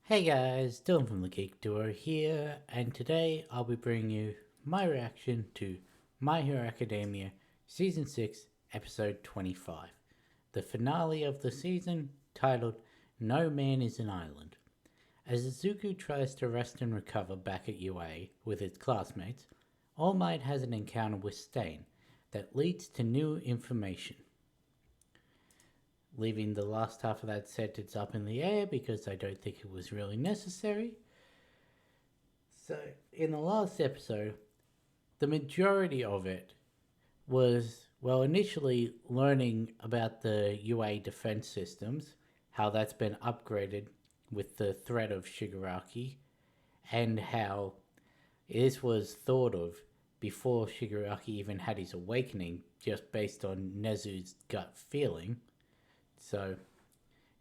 Hey guys, Dylan from the Geek Duo here, and today I'll be bringing you my reaction to My Hero Academia Season 6, Episode 25, the finale of the season titled No Man is an Island. As Izuku tries to rest and recover back at UA with his classmates, All Might has an encounter with Stain that leads to new information. Leaving the last half of that sentence up in the air because I don't think it was really necessary. So, in the last episode, the majority of it was, well, initially learning about the UA defense systems, how that's been upgraded with the threat of Shigaraki, and how this was thought of before Shigaraki even had his awakening, just based on Nezu's gut feeling. So,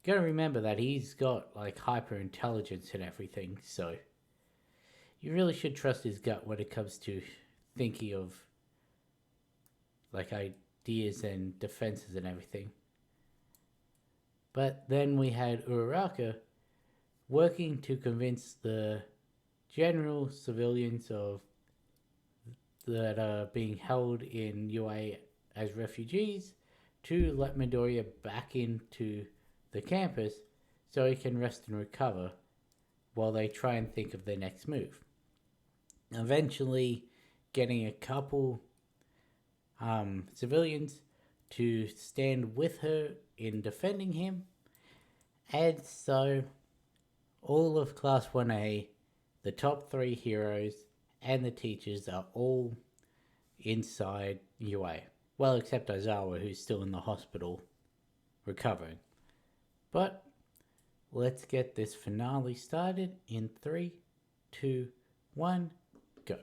gotta remember that he's got like hyper intelligence and everything, so you really should trust his gut when it comes to thinking of like ideas and defenses and everything. But then we had Uraraka working to convince the general civilians of that are being held in UA as refugees to let Midoriya back into the campus so he can rest and recover while they try and think of their next move. Eventually, getting a couple civilians to stand with her in defending him, and so all of Class 1A, the top three heroes, and the teachers are all inside UA. Well, except Aizawa, who's still in the hospital recovering. But let's get this finale started in 3, 2, 1, go.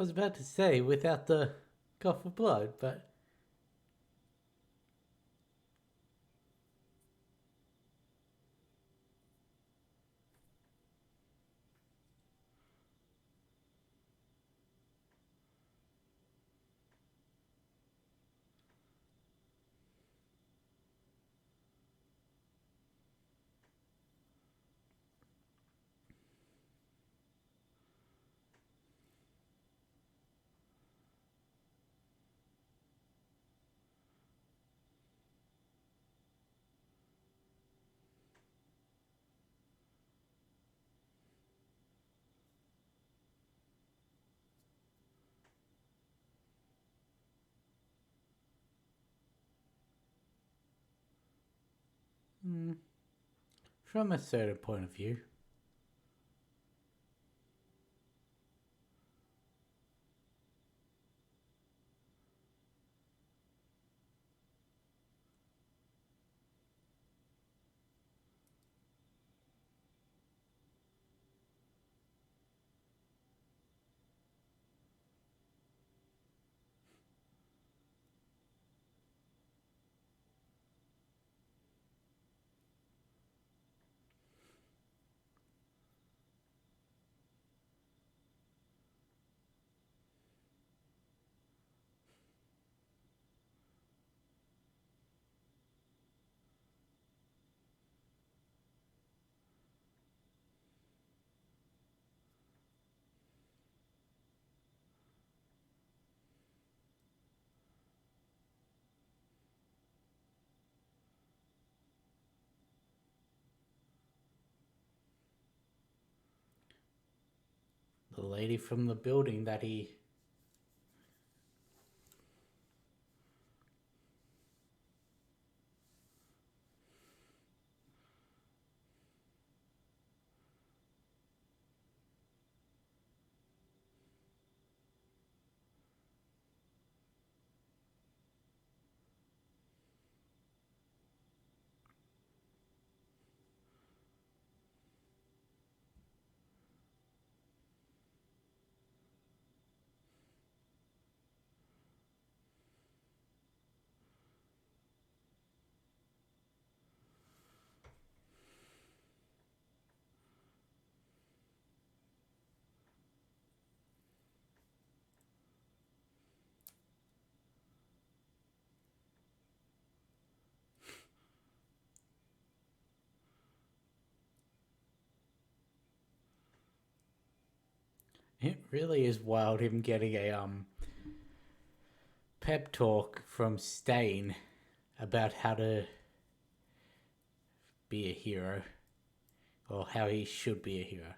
I was about to say without the cough of blood, but from a certain point of view. The lady from the building that he. It really is wild him getting a pep talk from Stain about how to be a hero, or how he should be a hero.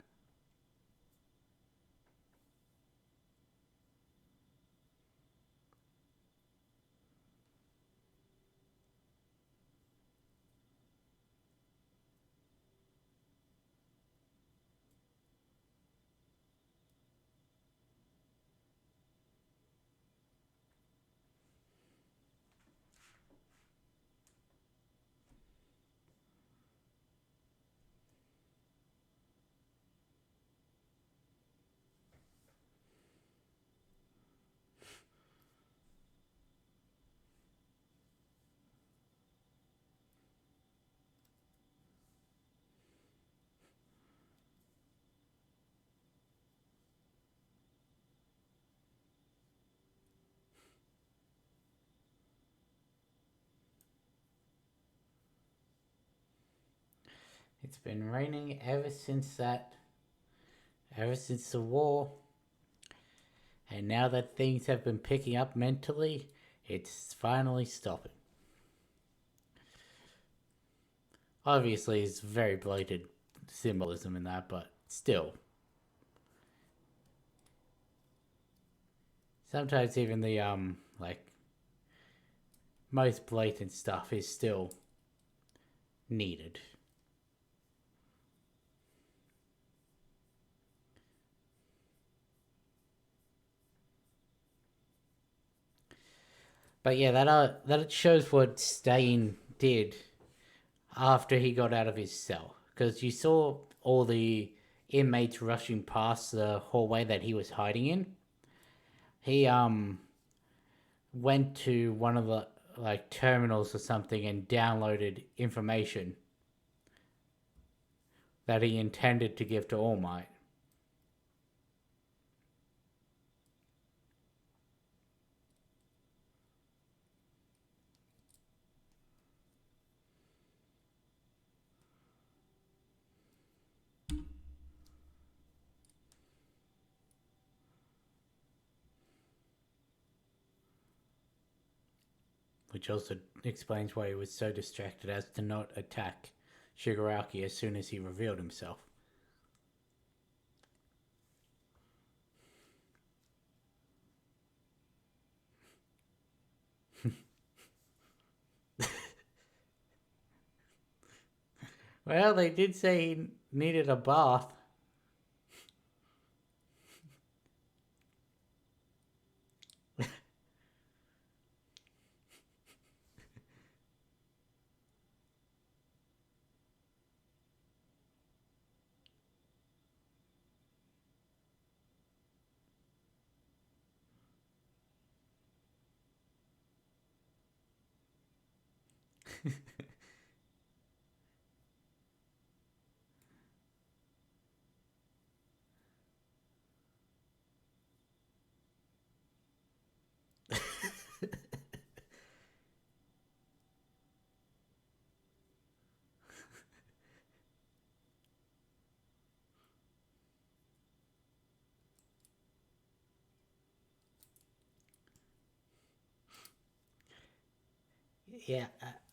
It's been raining ever since the war. And now that things have been picking up mentally, it's finally stopping. Obviously, it's very blatant symbolism in that, but still. Sometimes even the, like, most blatant stuff is still needed. But yeah, that shows what Stain did after he got out of his cell, because you saw all the inmates rushing past the hallway that he was hiding in. He went to one of the like terminals or something and downloaded information that he intended to give to All Might. Which also explains why he was so distracted as to not attack Shigaraki as soon as he revealed himself. Well, they did say he needed a bath. Yeah,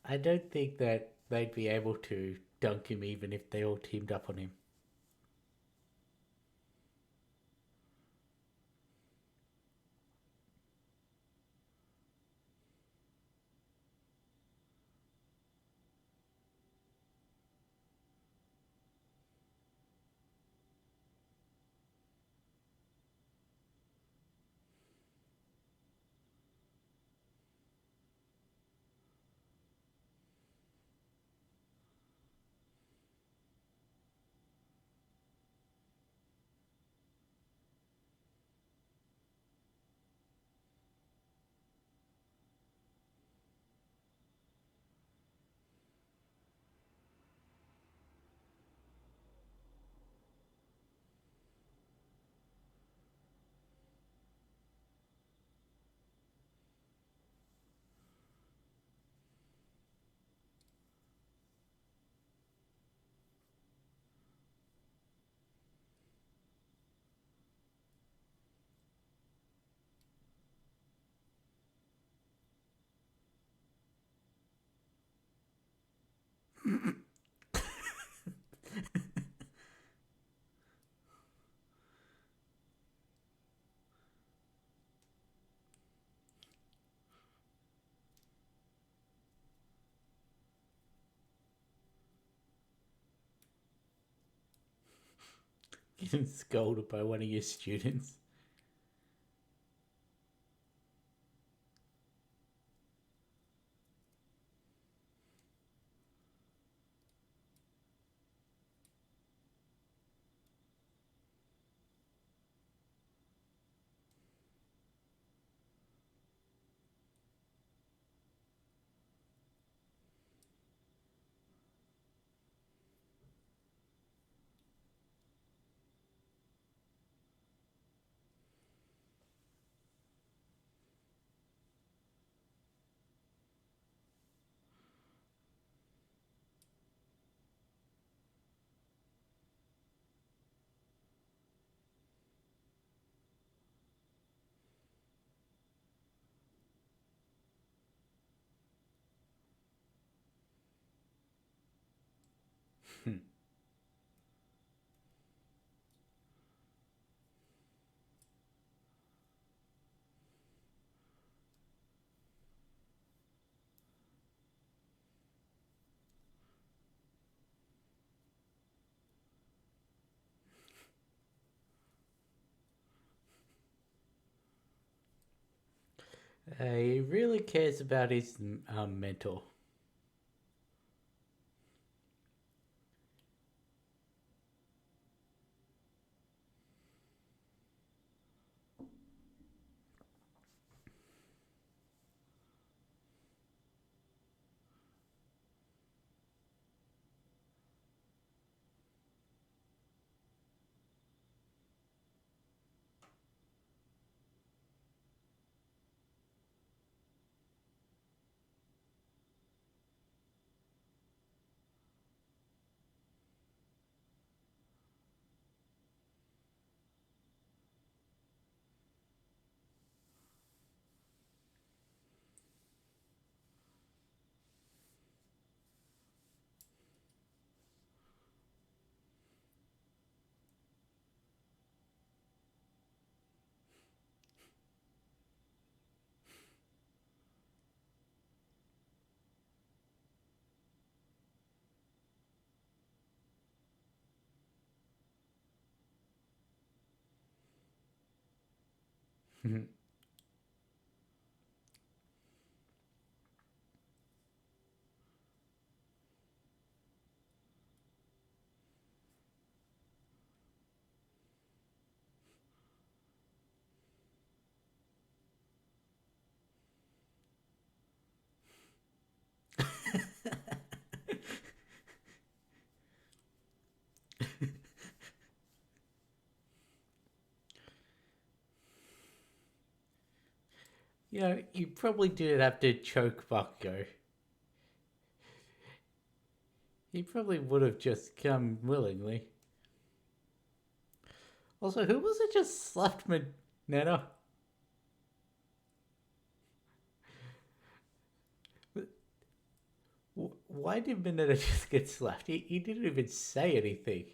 I don't think that they'd be able to dunk him even if they all teamed up on him. getting scolded by one of your students. He really cares about his mentor. You know, you probably didn't have to choke Bucko. He probably would have just come willingly. Also, who was it just slapped Nana? Why did Mineta just get slapped? He didn't even say anything.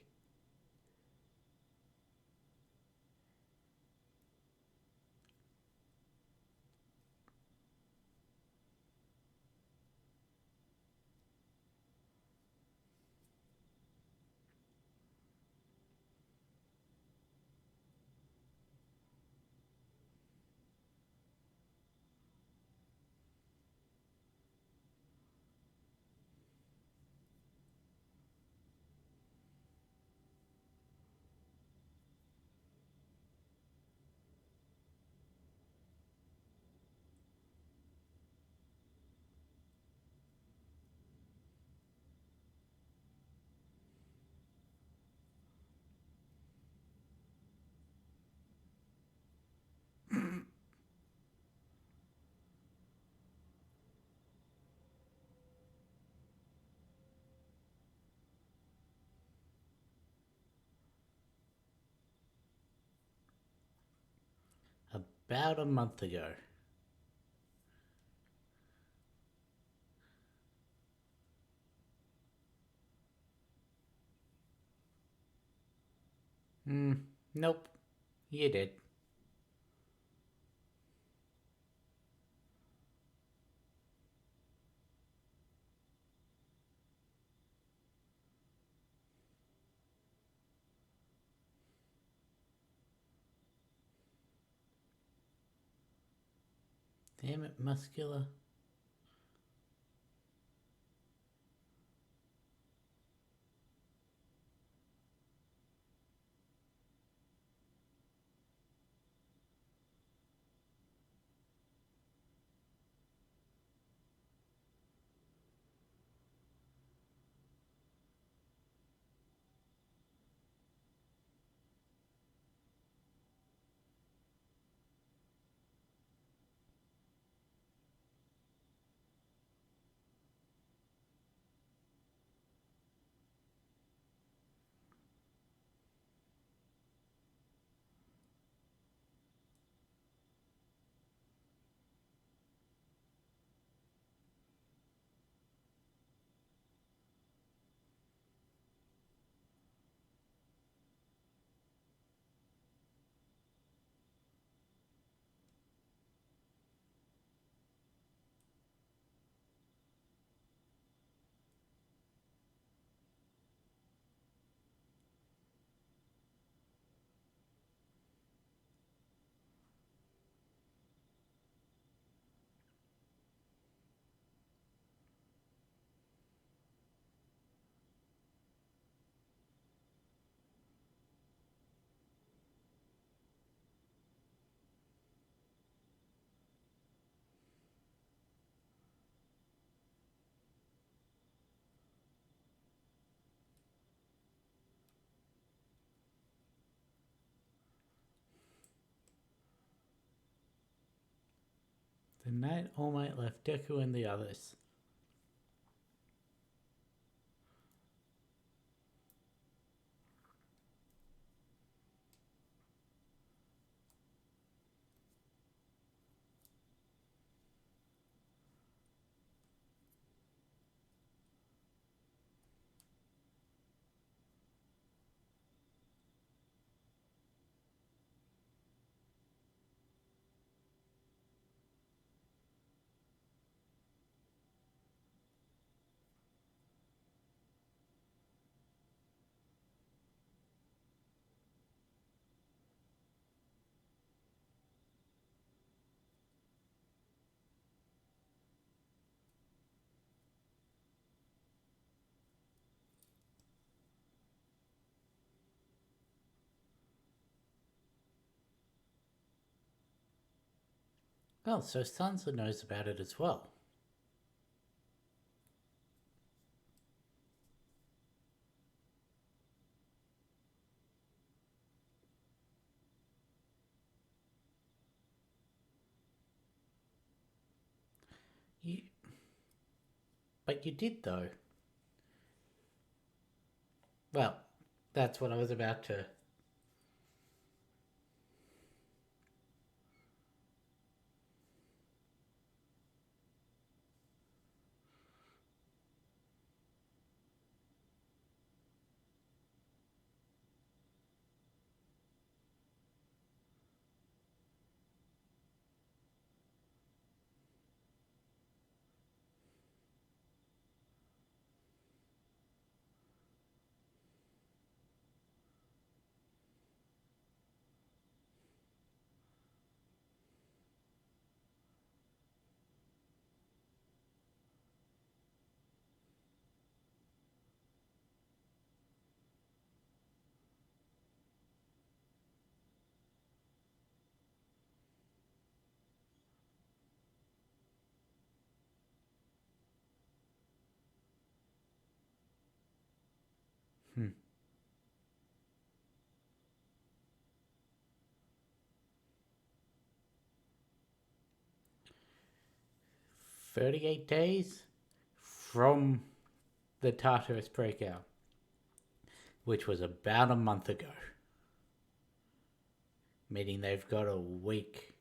About a month ago. Nope. You did. Damn it, muscular. The Night All Might left Deku and the others. Oh, so Sansa knows about it as well. You, but you did, though. Well, that's what I was about to. Hmm. 38 days from the Tartarus breakout, which was about a month ago. Meaning they've got a week.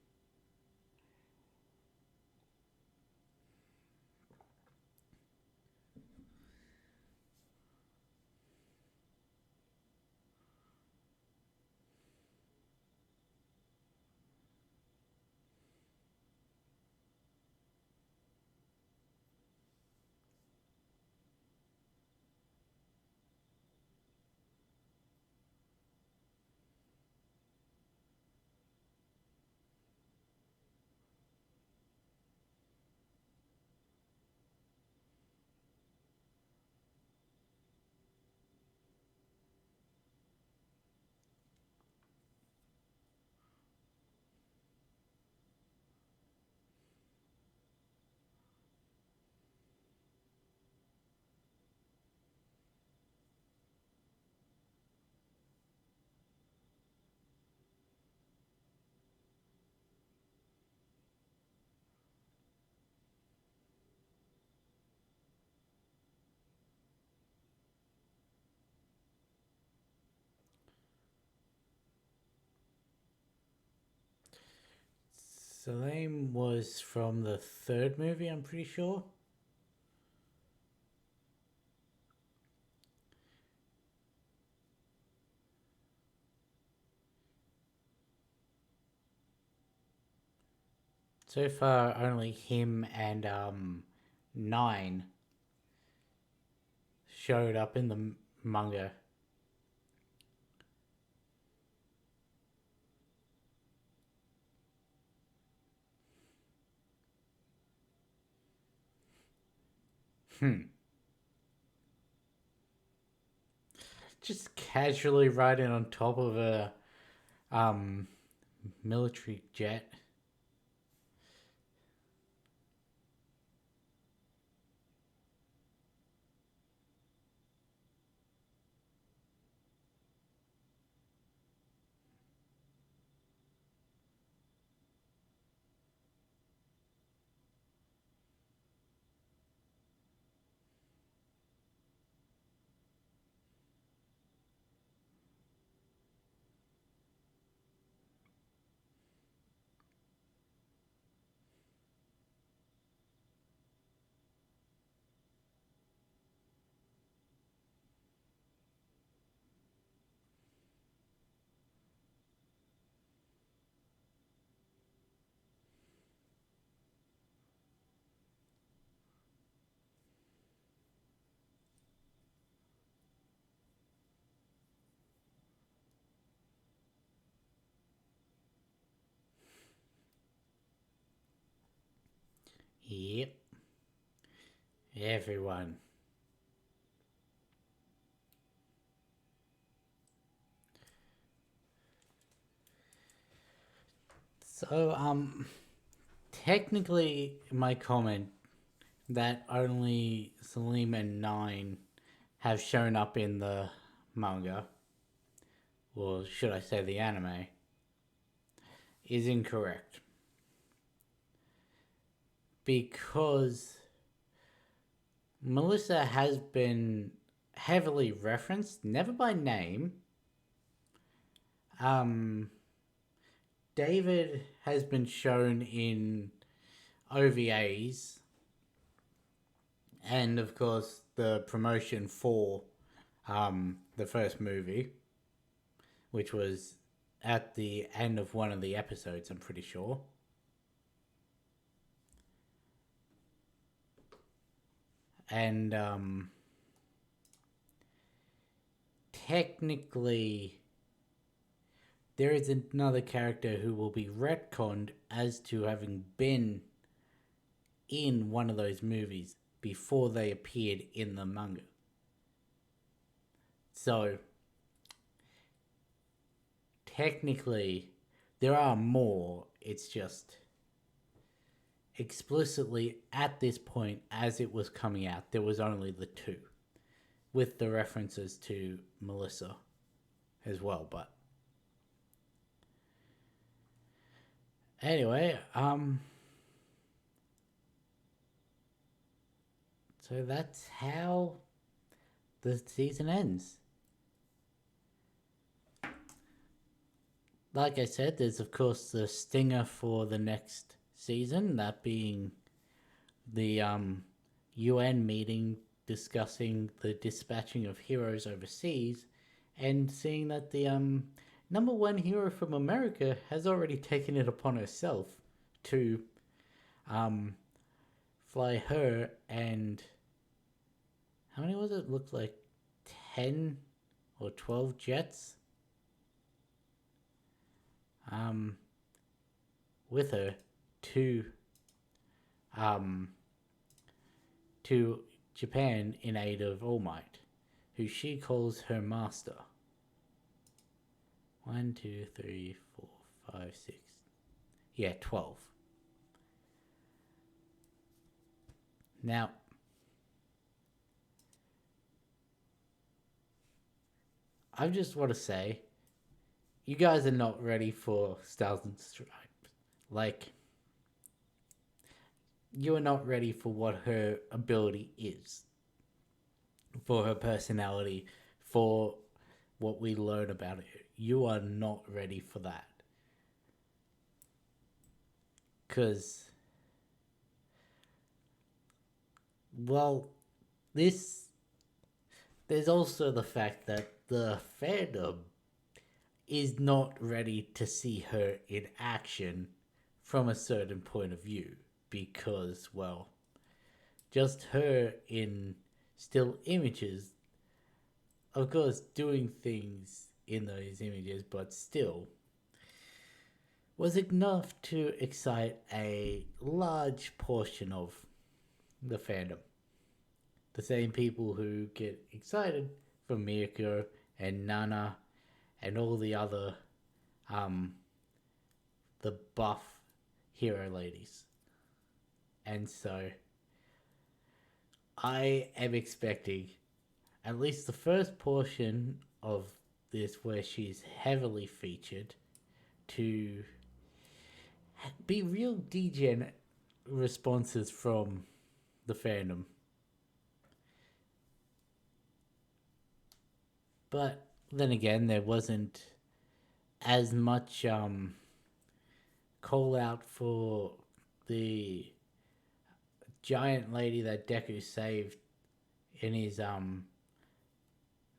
Salim was from the third movie, I'm pretty sure. So far, only him and Nine showed up in the manga. Just casually riding on top of a um, military jet. Yep, everyone. So, technically, my comment that only Salim and Nine have shown up in the manga, or should I say the anime, is incorrect. Because Melissa has been heavily referenced, never by name. David has been shown in OVAs, and of course the promotion for the first movie, which was at the end of one of the episodes, I'm pretty sure. And technically, there is another character who will be retconned as to having been in one of those movies before they appeared in the manga. So, technically, there are more. It's just explicitly at this point, as it was coming out, there was only the two, with the references to Melissa as well. But anyway, so that's how the season ends. Like I said, there's of course the stinger for the next season, that being the UN meeting discussing the dispatching of heroes overseas, and seeing that the number one hero from America has already taken it upon herself to fly her and how many was it? Looked like 10 or 12 jets with her to to Japan in aid of All Might, who she calls her master. 1, 2, 3, 4, 5, 6. Yeah, 12. Now, I just want to say, you guys are not ready for Stars and Stripes. Like, you are not ready for what her ability is, for her personality, for what we learn about her. You are not ready for that. Because, well, this. There's also the fact that the fandom is not ready to see her in action from a certain point of view. Because, well, just her in still images, of course, doing things in those images, but still, was enough to excite a large portion of the fandom. The same people who get excited from Miyako and Nana and all the other, the buff hero ladies. And so, I am expecting at least the first portion of this where she's heavily featured to be real degen responses from the fandom. But then again, there wasn't as much call out for the giant lady that Deku saved in his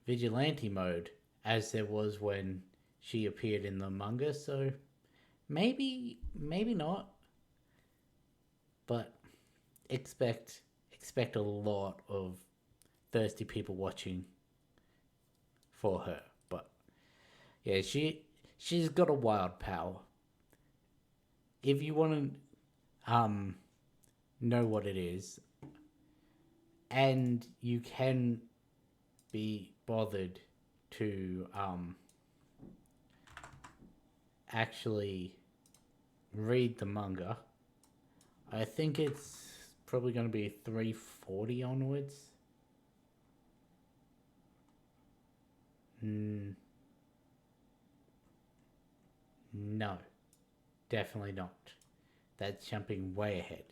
vigilante mode as there was when she appeared in the manga. So maybe not, but expect a lot of thirsty people watching for her. But yeah, she's got a wild power. If you want to know what it is, and you can be bothered to actually read the manga, I think it's probably going to be 340 onwards. No, definitely not. That's jumping way ahead.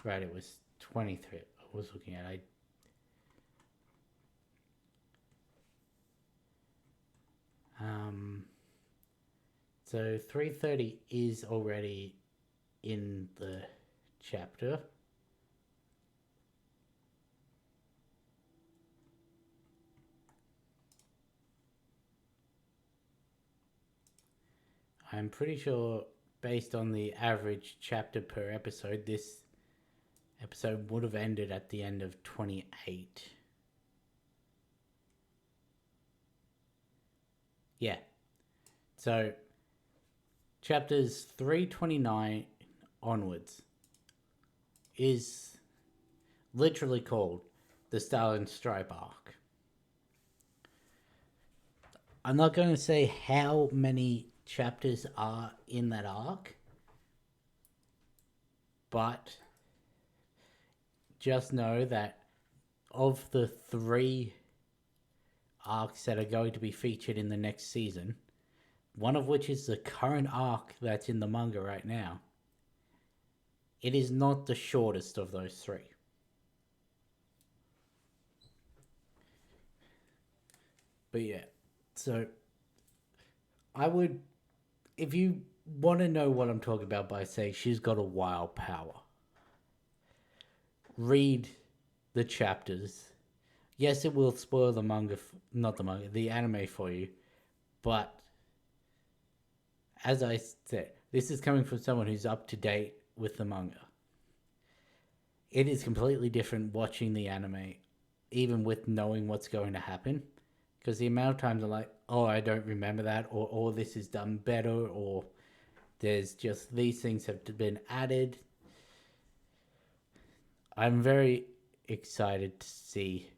Right, it was 23. I was looking at. So 330 is already in the chapter. I'm pretty sure, based on the average chapter per episode, this episode would have ended at the end of 28. Yeah. So, chapters 329 onwards is literally called the Stalin Stripe arc. I'm not going to say how many chapters are in that arc, but just know that of the 3 arcs that are going to be featured in the next season, one of which is the current arc that's in the manga right now, it is not the shortest of those 3. But yeah, so I would, if you want to know what I'm talking about by saying she's got a wild power, read the chapters. Yes, it will spoil the manga, not the manga, the anime for you, but as I said, this is coming from someone who's up to date with the manga. It is completely different watching the anime, even with knowing what's going to happen. Because the amount of times I'm like, oh, I don't remember that, or oh, this is done better, or there's just these things have been added. I'm very excited to see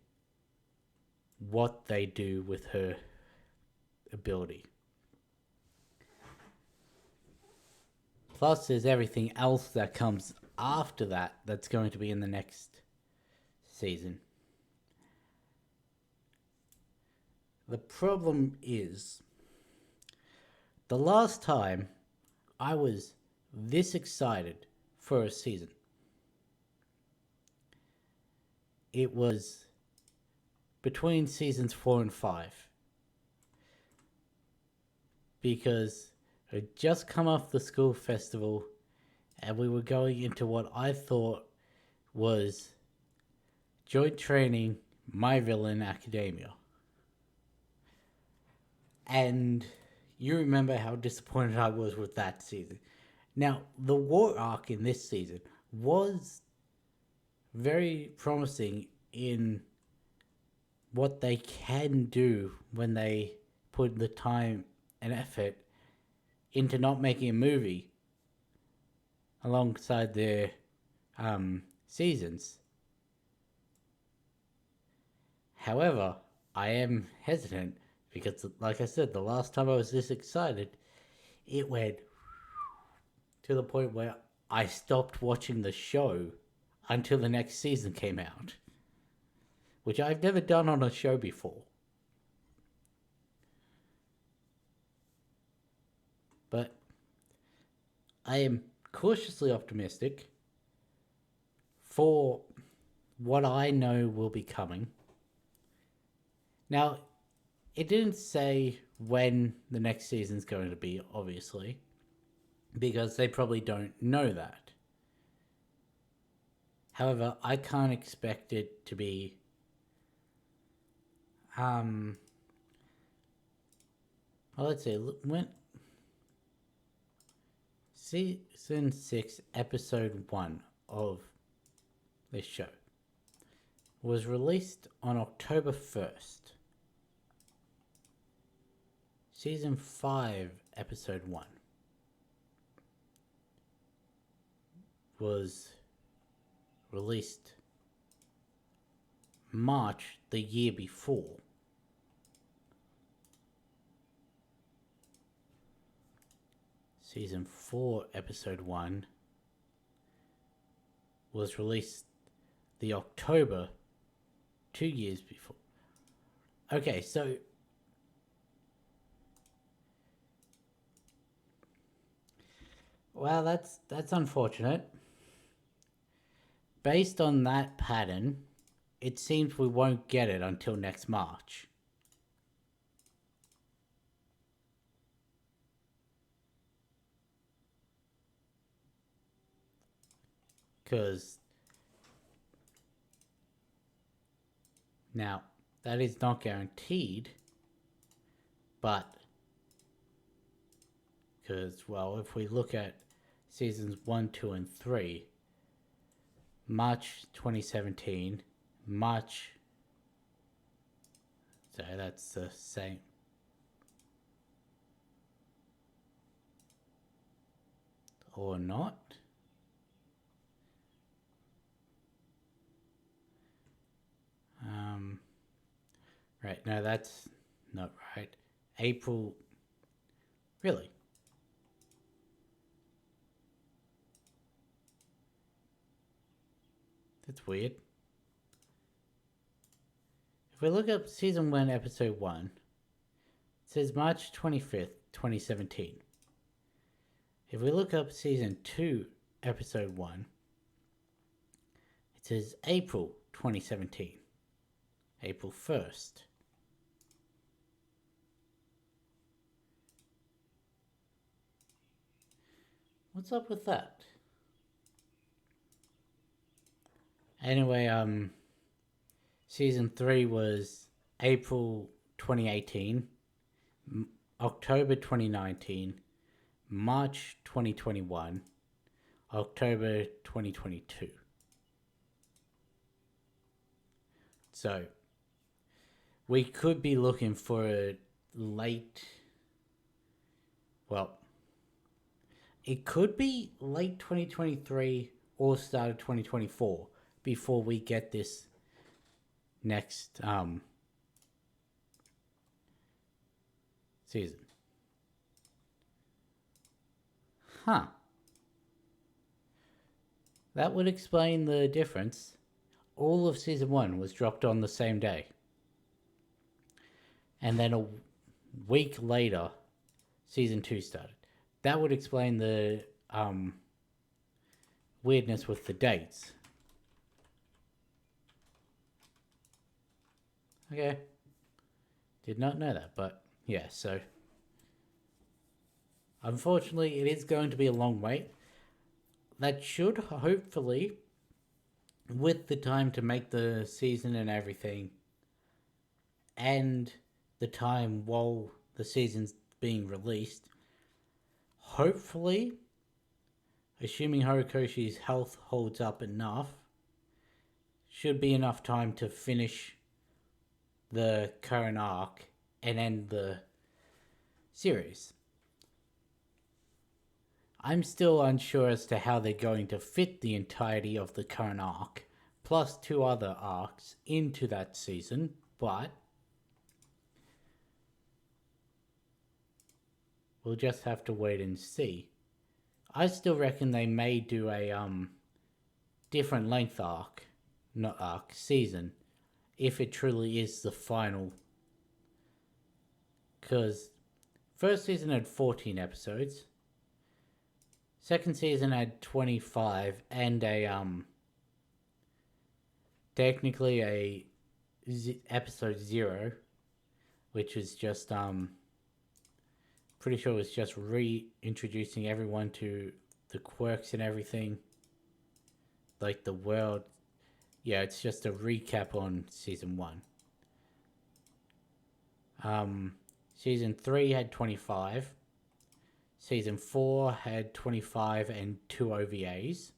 what they do with her ability. Plus, there's everything else that comes after that that's going to be in the next season. The problem is, the last time I was this excited for a season, it was between seasons 4 and 5. Because I had just come off the school festival and we were going into what I thought was joint training My Villain Academia. And you remember how disappointed I was with that season. Now, the war arc in this season was very promising in what they can do when they put the time and effort into not making a movie alongside their seasons. However, I am hesitant because, like I said, the last time I was this excited, it went to the point where I stopped watching the show until the next season came out, which I've never done on a show before. But I am cautiously optimistic for what I know will be coming. Now, it didn't say when the next season's going to be, obviously, because they probably don't know that. However, I can't expect it to be well, let's see, when season 6 episode 1 of this show was released on October 1st. Season 5 episode 1 was released March the year before. Season 4 episode 1 was released the October 2 years before. Okay, so well, that's unfortunate. Based on that pattern, it seems we won't get it until next March. Because now, that is not guaranteed, but because, well, if we look at seasons 1, 2, and 3, March 2017, March, so that's the same. Or not. Right, no, that's not right. April, really? That's weird. If we look up season 1, episode 1, it says March 25th, 2017. If we look up season 2, episode 1, it says April 2017. April 1st. What's up with that? Anyway, season 3 was April 2018, October 2019, March 2021, October 2022. So, we could be looking for a late, well, it could be late 2023 or start of 2024 before we get this next season. Huh. That would explain the difference. All of season 1 was dropped on the same day. And then a week later, season 2 started. That would explain the weirdness with the dates. Okay. Did not know that, but yeah, so unfortunately it is going to be a long wait. that should hopefully, with the time to make the season and everything, and the time while the season's being released, hopefully, assuming Horikoshi's health holds up enough, should be enough time to finish the current arc and end the series. I'm still unsure as to how they're going to fit the entirety of the current arc, plus 2 other arcs, into that season, but we'll just have to wait and see. I still reckon they may do a different length arc, not arc, season, if it truly is the final. Because first season had 14 episodes, second season had 25, and technically a episode 0, which is just pretty sure it was just reintroducing everyone to the quirks and everything, like the world. Yeah, it's just a recap on season 1. Season 3 had 25. Season 4 had 25 and 2 OVAs.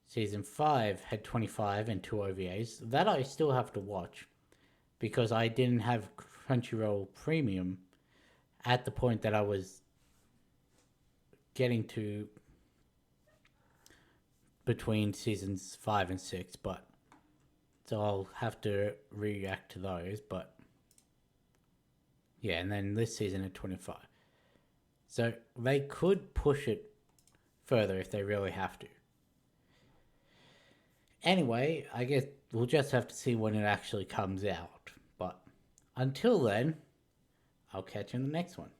Season 5 had 25 and 2 OVAs. That I still have to watch, because I didn't have Crunchyroll Premium at the point that I was getting to between seasons 5 and 6, but so I'll have to react to those. But yeah, and then this season at 25. So they could push it further if they really have to. Anyway, I guess we'll just have to see when it actually comes out. But until then, I'll catch you in the next one.